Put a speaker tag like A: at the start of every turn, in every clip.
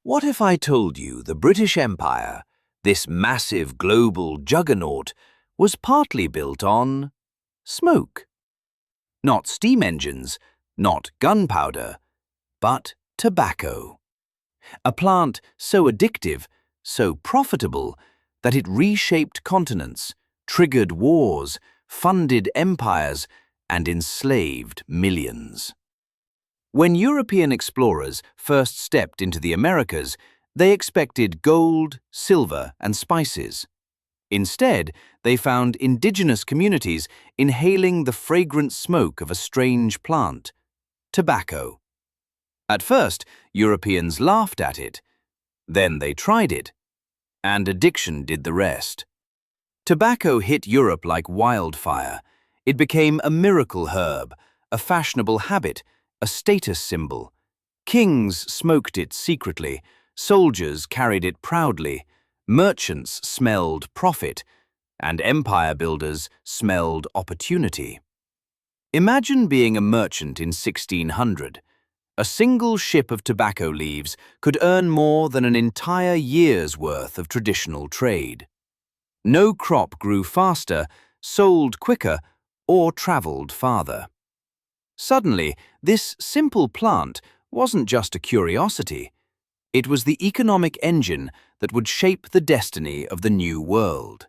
A: What if I told you the British Empire, this massive global juggernaut, was partly built on smoke? Not steam engines, not gunpowder, but tobacco. A plant so addictive, so profitable, that it reshaped continents, triggered wars, funded empires, and enslaved millions. When European explorers first stepped into the Americas, they expected gold, silver, and spices. Instead, they found indigenous communities inhaling the fragrant smoke of a strange plant, tobacco. At first, Europeans laughed at it. Then they tried it, and addiction did the rest. Tobacco hit Europe like wildfire. It became a miracle herb, a fashionable habit, a status symbol. Kings smoked it secretly, soldiers carried it proudly, merchants smelled profit, and empire builders smelled opportunity. Imagine being a merchant in 1600. A single ship of tobacco leaves could earn more than an entire year's worth of traditional trade. No crop grew faster, sold quicker, or traveled farther. Suddenly, this simple plant wasn't just a curiosity. It was the economic engine that would shape the destiny of the New World.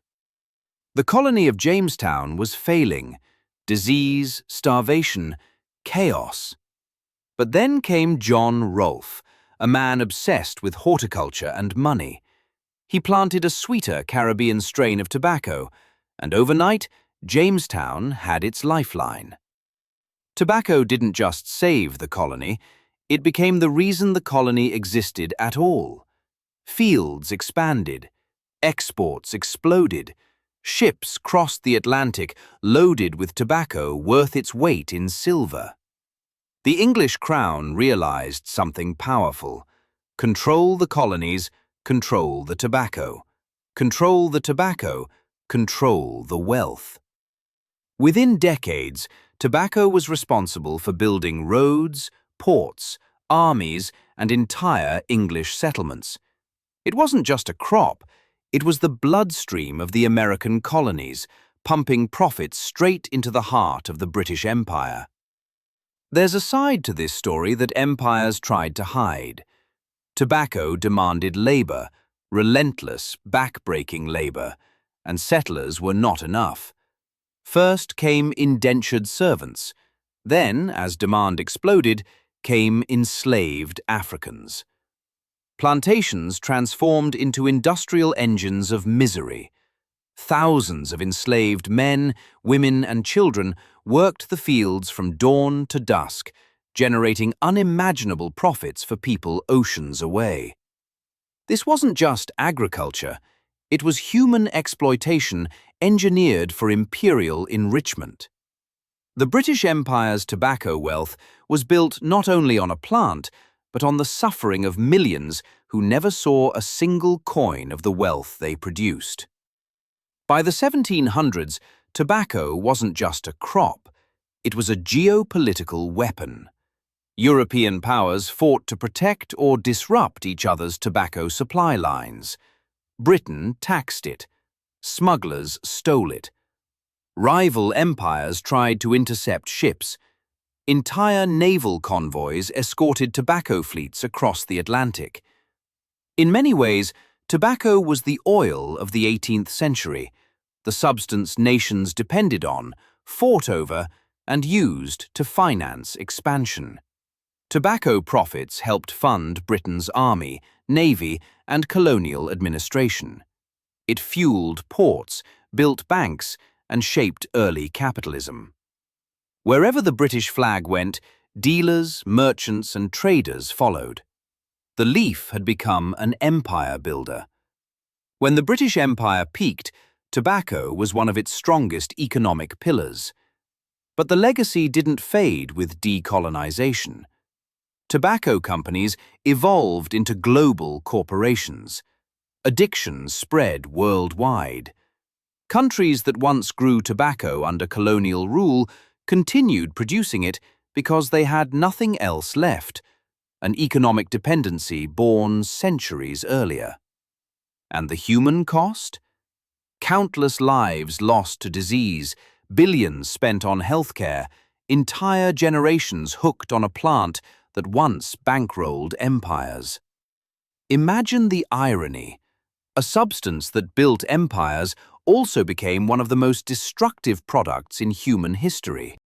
A: The colony of Jamestown was failing. Disease, starvation, chaos. But then came John Rolfe, a man obsessed with horticulture and money. He planted a sweeter Caribbean strain of tobacco, and overnight, Jamestown had its lifeline. Tobacco didn't just save the colony, it became the reason the colony existed at all. Fields expanded, exports exploded, ships crossed the Atlantic loaded with tobacco worth its weight in silver. The English crown realized something powerful. Control the colonies, control the tobacco. Control the tobacco, control the wealth. Within decades, tobacco was responsible for building roads, ports, armies, and entire English settlements. It wasn't just a crop, it was the bloodstream of the American colonies, pumping profits straight into the heart of the British Empire. There's a side to this story that empires tried to hide. Tobacco demanded labor, relentless, back-breaking labor, and settlers were not enough. First came indentured servants. Then, as demand exploded, came enslaved Africans. Plantations transformed into industrial engines of misery. Thousands of enslaved men, women, and children worked the fields from dawn to dusk, generating unimaginable profits for people oceans away. This wasn't just agriculture, it was human exploitation engineered for imperial enrichment. The British Empire's tobacco wealth was built not only on a plant, but on the suffering of millions who never saw a single coin of the wealth they produced. By the 1700s, tobacco wasn't just a crop, it was a geopolitical weapon. European powers fought to protect or disrupt each other's tobacco supply lines. Britain taxed it. Smugglers stole it. Rival empires tried to intercept ships. Entire naval convoys escorted tobacco fleets across the Atlantic. In many ways, tobacco was the oil of the 18th century, the substance nations depended on, fought over, and used to finance expansion. Tobacco profits helped fund Britain's army, navy, and colonial administration. It fueled ports, built banks, and shaped early capitalism. Wherever the British flag went, dealers, merchants, and traders followed. The leaf had become an empire builder. When the British Empire peaked, tobacco was one of its strongest economic pillars. But the legacy didn't fade with decolonization. Tobacco companies evolved into global corporations. Addiction spread worldwide. Countries that once grew tobacco under colonial rule continued producing it because they had nothing else left. an economic dependency born centuries earlier. And the human cost? Countless lives lost to disease, billions spent on healthcare, entire generations hooked on a plant that once bankrolled empires. Imagine the irony. A substance that built empires also became one of the most destructive products in human history.